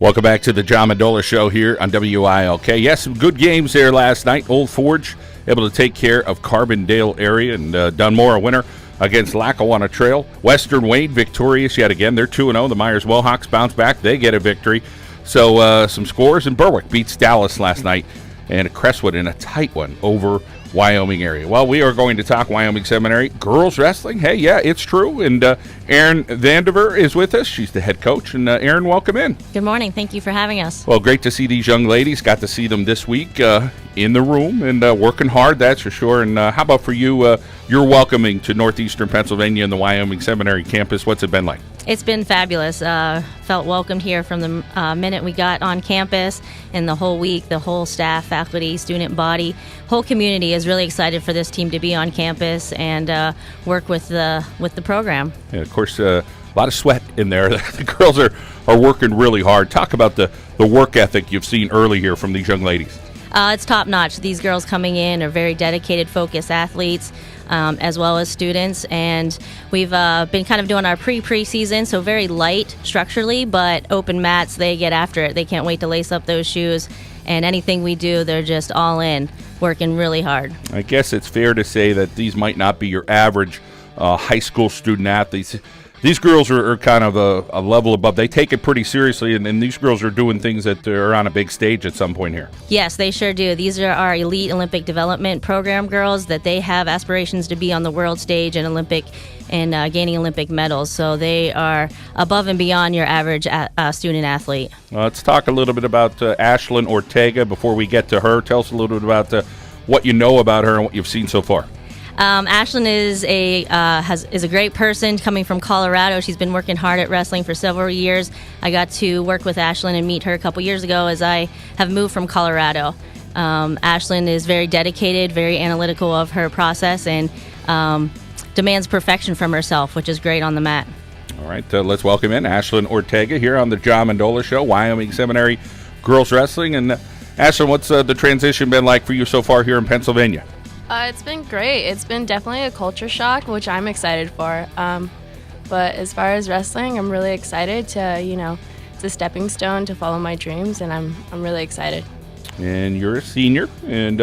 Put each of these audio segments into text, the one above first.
Welcome back to the John Mendola Show here on WILK. Yes, some good games there last night. Old Forge able to take care of Carbondale area, and Dunmore a winner against Lackawanna Trail. Western Wayne victorious yet again. They're 2-0. The Myers Mohawks bounce back. They get a victory. So some scores, and Berwick beats Dallas last night, and Crestwood in a tight one over Wyoming area. Well, we are going to talk Wyoming Seminary girls wrestling. Hey, yeah, it's true. And Erin Vandiver is with us. She's the head coach. And Erin, welcome in. Good morning. Thank you for having us. Well, great to see these young ladies. Got to see them this week in the room and working hard, that's for sure. And how about for you, your welcoming to northeastern Pennsylvania and the Wyoming Seminary campus? What's it been like? It's been fabulous. Felt welcomed here from the minute we got on campus, and the whole week, the whole staff, faculty, student body, whole community is really excited for this team to be on campus and work with the program. Yeah, of course, a lot of sweat in there. The girls are working really hard. Talk about the work ethic you've seen early here from these young ladies. It's top-notch. These girls coming in are very dedicated, focused athletes, as well as students, and we've been kind of doing our pre-season, so very light structurally, but open mats, they get after it. They can't wait to lace up those shoes, and anything we do, they're just all in, working really hard. I guess it's fair to say that these might not be your average high school student athletes. These girls are kind of a level above. They take it pretty seriously, and these girls are doing things that are on a big stage at some point here. Yes, they sure do. These are our elite Olympic development program girls that they have aspirations to be on the world stage and Olympic and gaining Olympic medals. So they are above and beyond your average student athlete. Let's talk a little bit about Ashlyn Ortega before we get to her. Tell us a little bit about what you know about her and what you've seen so far. Ashlyn is a great person coming from Colorado. She's been working hard at wrestling for several years. I got to work with Ashlyn and meet her a couple years ago as I have moved from Colorado. Ashlyn is very dedicated, very analytical of her process, and demands perfection from herself, which is great on the mat. All right, let's welcome in Ashlyn Ortega here on the John Mendola Show, Wyoming Seminary Girls Wrestling. And Ashlyn, what's the transition been like for you so far here in Pennsylvania? It's been great. It's been definitely a culture shock, which I'm excited for. But as far as wrestling, I'm really excited to, it's a stepping stone to follow my dreams, and I'm really excited. And you're a senior, and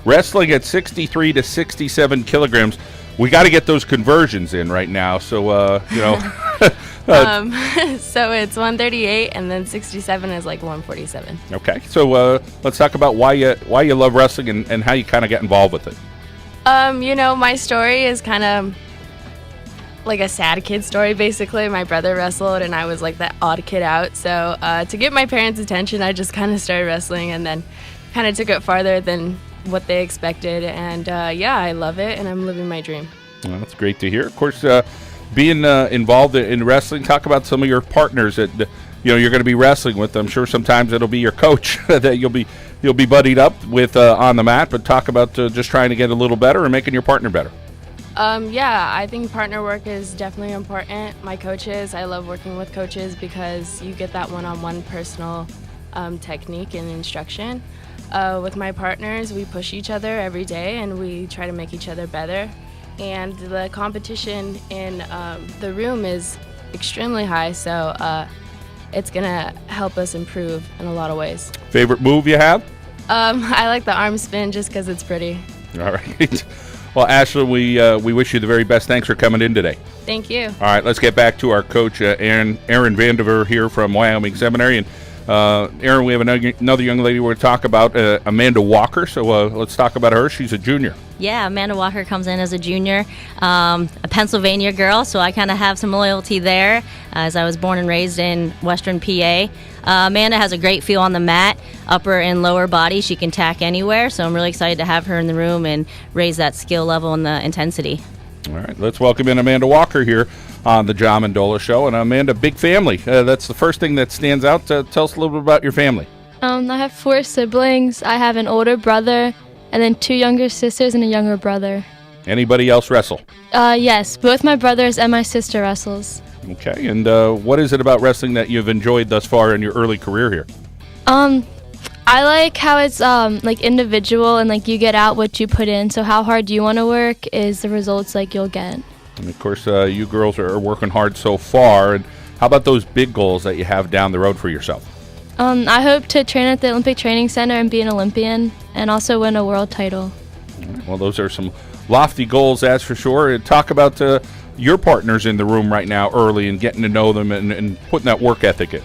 wrestling at 63 to 67 kilograms. We got to get those conversions in right now. So, so it's 138, and then 67 is like 147. Okay, so let's talk about why you love wrestling and how you kind of get involved with it. My story is kind of like a sad kid story, basically. My brother wrestled, and I was like that odd kid out. So to get my parents' attention, I just kind of started wrestling, and then kind of took it farther than what they expected. And I love it, and I'm living my dream. Well, that's great to hear. Of course, being involved in wrestling, talk about some of your partners that you're going to be wrestling with. I'm sure sometimes it'll be your coach that you'll be buddied up with on the mat, but talk about just trying to get a little better and making your partner better. I think partner work is definitely important. My coaches, I love working with coaches because you get that one-on-one personal technique and instruction. With my partners, we push each other every day, and we try to make each other better. And the competition in the room is extremely high, so it's going to help us improve in a lot of ways. Favorite move you have? I like the arm spin just because it's pretty. All right. Well, Ashley, we wish you the very best. Thanks for coming in today. Thank you. All right, let's get back to our coach, Erin Vandiver here from Wyoming Seminary. And Erin, we have another young lady we're going to talk about, Amanda Walker. So let's talk about her. She's a junior. Yeah, Amanda Walker comes in as a junior, a Pennsylvania girl, so I kind of have some loyalty there as I was born and raised in Western PA. Amanda has a great feel on the mat, upper and lower body. She can tack anywhere, so I'm really excited to have her in the room and raise that skill level and the intensity. All right, let's welcome in Amanda Walker here on the John Mendola Show. And Amanda, big family. That's the first thing that stands out. Tell us a little bit about your family. I have 4 siblings. I have an older brother, and then 2 younger sisters and a younger brother. Anybody else wrestle? Yes, both my brothers and my sister wrestles. Okay, and what is it about wrestling that you've enjoyed thus far in your early career here? I like how it's like individual and like you get out what you put in. So how hard you want to work is the results like you'll get. And of course, you girls are working hard so far. And how about those big goals that you have down the road for yourself? I hope to train at the Olympic Training Center and be an Olympian and also win a world title. Well, those are some lofty goals, that's for sure. And talk about your partners in the room right now early and getting to know them and putting that work ethic in.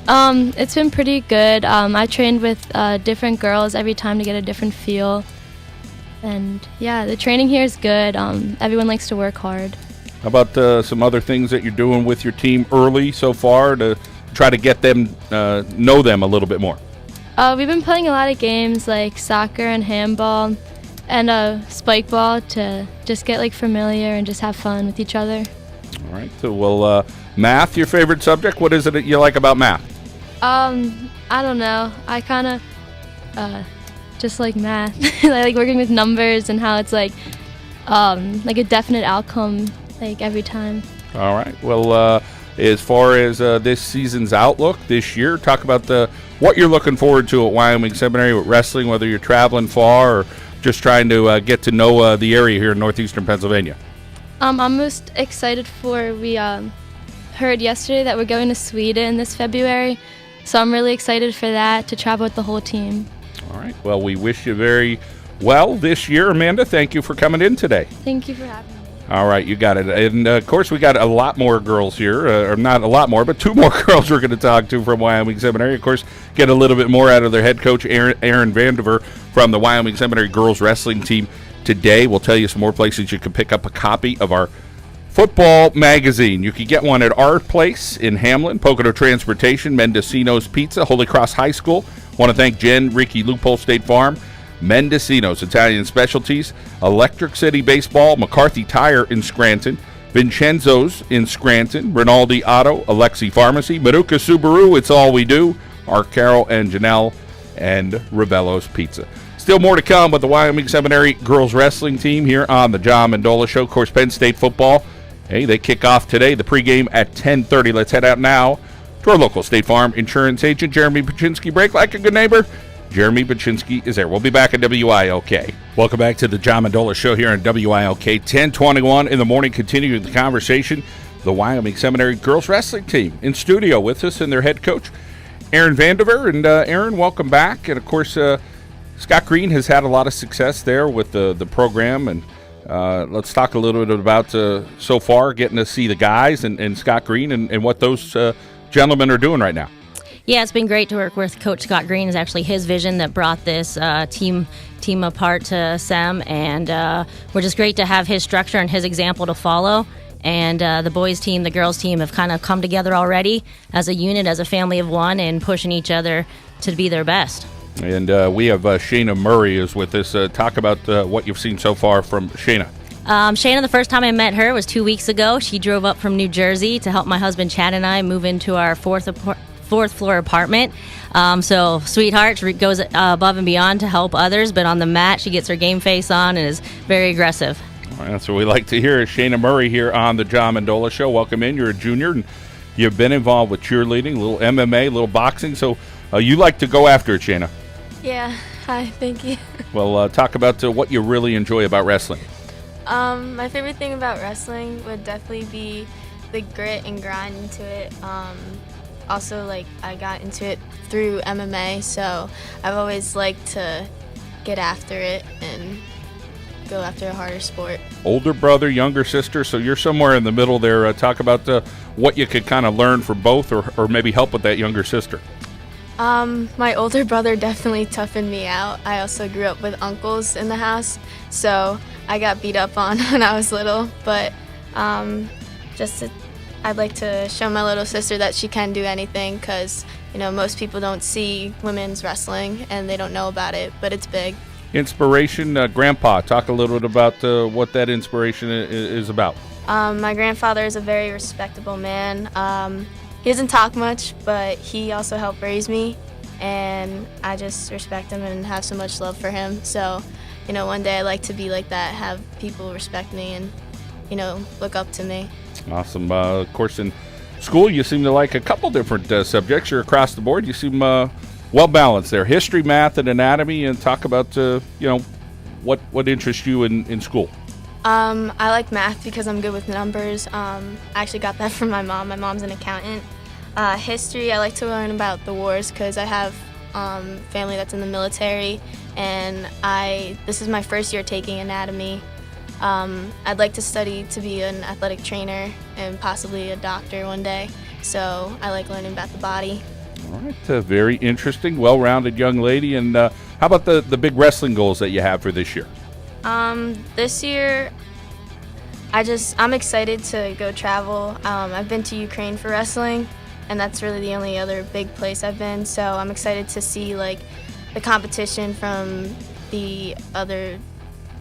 It's been pretty good. I trained with different girls every time to get a different feel. And, yeah, the training here is good. Everyone likes to work hard. How about some other things that you're doing with your team early so far to try to get them, know them a little bit more? We've been playing a lot of games like soccer and handball and spike ball to just get familiar and just have fun with each other. All right. So, well, math, your favorite subject? What is it that you like about math? I don't know. I kind of just like math. I like working with numbers and how it's like a definite outcome every time. All right. Well, as far as this season's outlook this year, talk about what you're looking forward to at Wyoming Seminary with wrestling, whether you're traveling far or just trying to get to know the area here in northeastern Pennsylvania. I'm most excited for, we heard yesterday that we're going to Sweden this February, so I'm really excited for that, to travel with the whole team. All right. Well, we wish you very well this year. Amanda, thank you for coming in today. Thank you for having me. All right, you got it. And, of course, we got a lot more girls here, or not a lot more, but two more girls we're going to talk to from Wyoming Seminary. Of course, get a little bit more out of their head coach, Aaron Vandiver, from the Wyoming Seminary girls wrestling team today. We'll tell you some more places you can pick up a copy of our football magazine. You can get one at our place in Hamlin, Pocono Transportation, Mendocino's Pizza, Holy Cross High School. Want to thank Jen, Ricky, Loophole State Farm, Mendocino's Italian Specialties, Electric City Baseball, McCarthy Tire in Scranton, Vincenzo's in Scranton, Rinaldi Auto, Alexi Pharmacy, Maruka Subaru, It's All We Do, Art Carroll and Janelle, and Ravello's Pizza. Still more to come with the Wyoming Seminary girls wrestling team here on the John Mendola Show. Of course, Penn State football, hey, they kick off today, the pregame at 10:30. Let's head out now to our local State Farm insurance agent, Jeremy Paczynski. Break like a good neighbor. Jeremy Paczynski is there. We'll be back at WILK. Welcome back to the John Mendola Show here on WILK. 10:21 in the morning, continuing the conversation. The Wyoming Seminary girls wrestling team in studio with us and their head coach, Aaron Vandiver. And Aaron, welcome back. And, of course, Scott Green has had a lot of success there with the program. And let's talk a little bit about, so far, getting to see the guys and Scott Green and what those gentlemen are doing right now. Yeah, it's been great to work with Coach Scott Green. It's actually his vision that brought this team apart to SEM, and we're just great to have his structure and his example to follow. And the boys team, the girls team have kind of come together already as a unit, as a family of one, and pushing each other to be their best. And we have Shayna Murray is with us. Talk about what you've seen so far from Shayna. Shayna, the first time I met her was 2 weeks ago. She drove up from New Jersey to help my husband Chad and I move into our fourth floor apartment. So sweetheart, she goes above and beyond to help others, but on the mat she gets her game face on and is very aggressive. All right, that's what we like to hear. Shayna Murray here on the John Mendola Show. Welcome in. You're a junior and you've been involved with cheerleading, a little MMA, a little boxing. So you like to go after it, Shayna. Yeah. Hi. Thank you. Well, talk about what you really enjoy about wrestling. My favorite thing about wrestling would definitely be the grit and grind into it. Also, I got into it through MMA, so I've always liked to get after it and go after a harder sport. Older brother, younger sister, so you're somewhere in the middle there. Talk about what you could kind of learn from both or maybe help with that younger sister. My older brother definitely toughened me out. I also grew up with uncles in the house, so I got beat up on when I was little, but I'd like to show my little sister that she can do anything because, most people don't see women's wrestling and they don't know about it, but it's big. Inspiration, Grandpa, talk a little bit about what that inspiration is about. My grandfather is a very respectable man. He doesn't talk much, but he also helped raise me, and I just respect him and have so much love for him. So, one day I'd like to be like that, have people respect me and, look up to me. Awesome. Of course, in school, you seem to like a couple different subjects. You're across the board. You seem well-balanced there. History, math, and anatomy, and talk about, what interests you in school. I like math because I'm good with numbers. I actually got that from my mom. My mom's an accountant. History, I like to learn about the wars because I have family that's in the military, and this is my first year taking anatomy. I'd like to study to be an athletic trainer and possibly a doctor one day, so I like learning about the body. All right, very interesting, well-rounded young lady. And how about the big wrestling goals that you have for this year? This year, I'm excited to go travel. I've been to Ukraine for wrestling, and that's really the only other big place I've been, so I'm excited to see like the competition from the other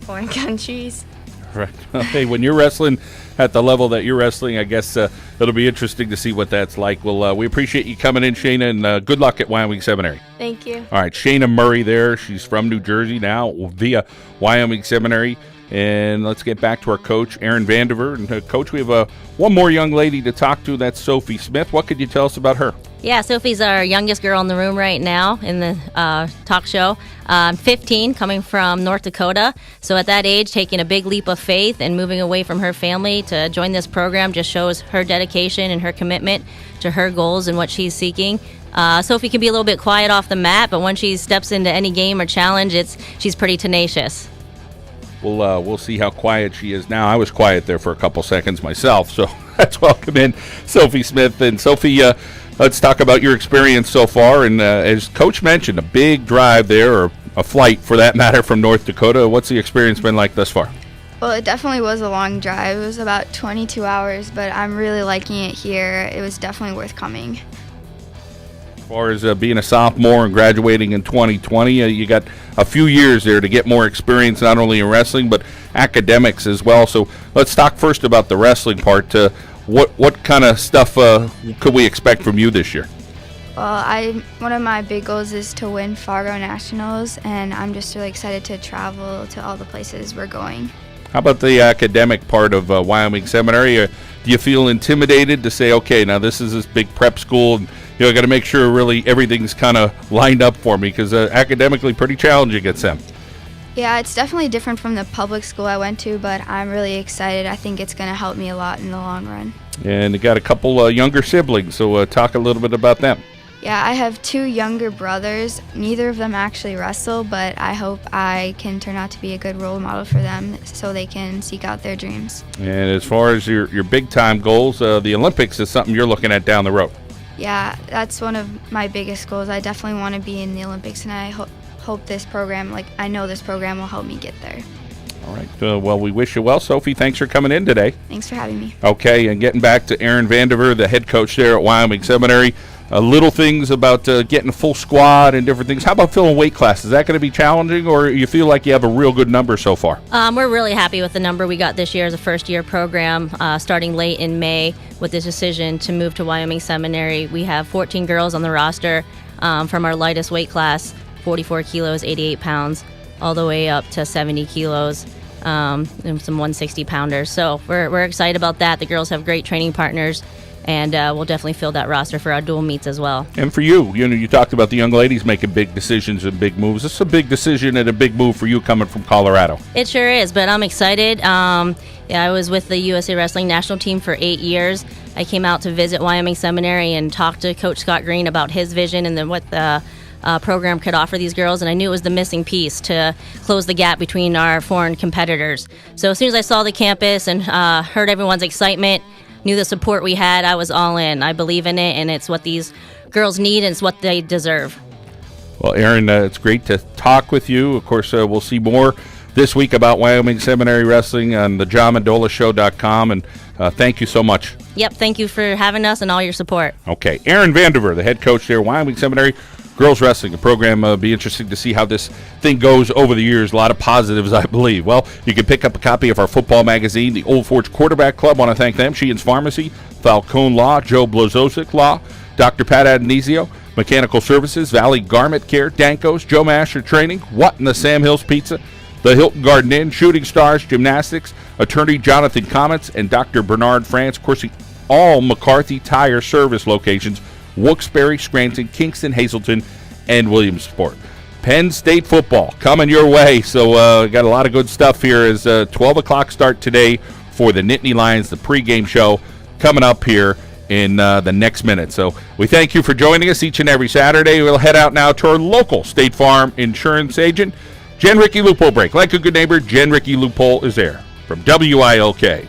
foreign countries. Right. Okay, when you're wrestling at the level that you're wrestling, I guess it'll be interesting to see what that's like. Well, we appreciate you coming in, Shayna, and good luck at Wyoming Seminary. Thank you. All right, Shayna Murray there. She's from New Jersey now via Wyoming Seminary. And let's get back to our coach, Aaron Vandiver. And Coach, we have one more young lady to talk to. That's Sophie Smith. What could you tell us about her? Yeah, Sophie's our youngest girl in the room right now in the talk show. 15, coming from North Dakota. So at that age, taking a big leap of faith and moving away from her family to join this program just shows her dedication and her commitment to her goals and what she's seeking. Sophie can be a little bit quiet off the mat, but when she steps into any game or challenge, she's pretty tenacious. We'll see how quiet she is now. I was quiet there for a couple seconds myself, so let's welcome in Sophie Smith. And Sophie, let's talk about your experience so far. And as Coach mentioned, a big drive there, or a flight for that matter, from North Dakota. What's the experience been like thus far? Well, it definitely was a long drive. It was about 22 hours, but I'm really liking it here. It was definitely worth coming. As far as being a sophomore and graduating in 2020, you got a few years there to get more experience, not only in wrestling but academics as well. So let's talk first about the wrestling part. What kind of stuff could we expect from you this year? Well, one of my big goals is to win Fargo Nationals, and I'm just really excited to travel to all the places we're going. How about the academic part of Wyoming Seminary? Do you feel intimidated to say, okay, now this is this big prep school, and I got to make sure really everything's kind of lined up for me, because academically pretty challenging at SEM. Yeah, it's definitely different from the public school I went to, but I'm really excited. I think it's going to help me a lot in the long run. And you got a couple younger siblings, so talk a little bit about them. Yeah, I have 2 younger brothers. Neither of them actually wrestle, but I hope I can turn out to be a good role model for them so they can seek out their dreams. And as far as your big-time goals, the Olympics is something you're looking at down the road. Yeah, that's one of my biggest goals. I definitely want to be in the Olympics, and I hope this program, I know this program will help me get there. All right. Well, we wish you well. Sophie, thanks for coming in today. Thanks for having me. Okay, and getting back to Aaron Vandiver, the head coach there at Wyoming Seminary. Little things about getting a full squad and different things. How about filling weight classes? Is that going to be challenging, or you feel like you have a real good number so far? We're really happy with the number we got this year as a first-year program, starting late in May with this decision to move to Wyoming Seminary. We have 14 girls on the roster from our lightest weight class, 44 kilos, 88 pounds, all the way up to 70 kilos. And some 160-pounders. So we're excited about that. The girls have great training partners, and we'll definitely fill that roster for our dual meets as well. And for you, you talked about the young ladies making big decisions and big moves. This is a big decision and a big move for you coming from Colorado. It sure is, but I'm excited. I was with the USA Wrestling National Team for 8 years. I came out to visit Wyoming Seminary and talked to Coach Scott Green about his vision and then what the program could offer these girls, and I knew it was the missing piece to close the gap between our foreign competitors. So as soon as I saw the campus and heard everyone's excitement, knew the support we had, I was all in. I believe in it, and it's what these girls need, and it's what they deserve. Well, Aaron, it's great to talk with you. Of course, we'll see more this week about Wyoming Seminary Wrestling on the JohnMendolaShow.com, and thank you so much. Yep, thank you for having us and all your support. Okay, Aaron Vandiver, the head coach there, Wyoming Seminary Girls Wrestling, a program. Be interesting to see how this thing goes over the years. A lot of positives, I believe. Well, you can pick up a copy of our football magazine, the Old Forge Quarterback Club. Want to thank them. Sheehan's Pharmacy, Falcone Law, Joe Blazosic Law, Dr. Pat Adonisio, Mechanical Services, Valley Garment Care, Danko's, Joe Masher Training, What in the Sam Hills Pizza, the Hilton Garden Inn, Shooting Stars Gymnastics, Attorney Jonathan Comets, and Dr. Bernard France, coursing all McCarthy Tire Service locations, Wilkes-Barre, Scranton, Kingston, Hazleton, and Williamsport. Penn State football coming your way. So got a lot of good stuff here as 12 o'clock start today for the Nittany Lions, the pregame show coming up here. in the next minute. So we thank you for joining us each and every Saturday. We'll head out now to our local State Farm insurance agent, Jen Ricky Loophole break. Like a good neighbor, Jen Ricky Loophole is there from WILK.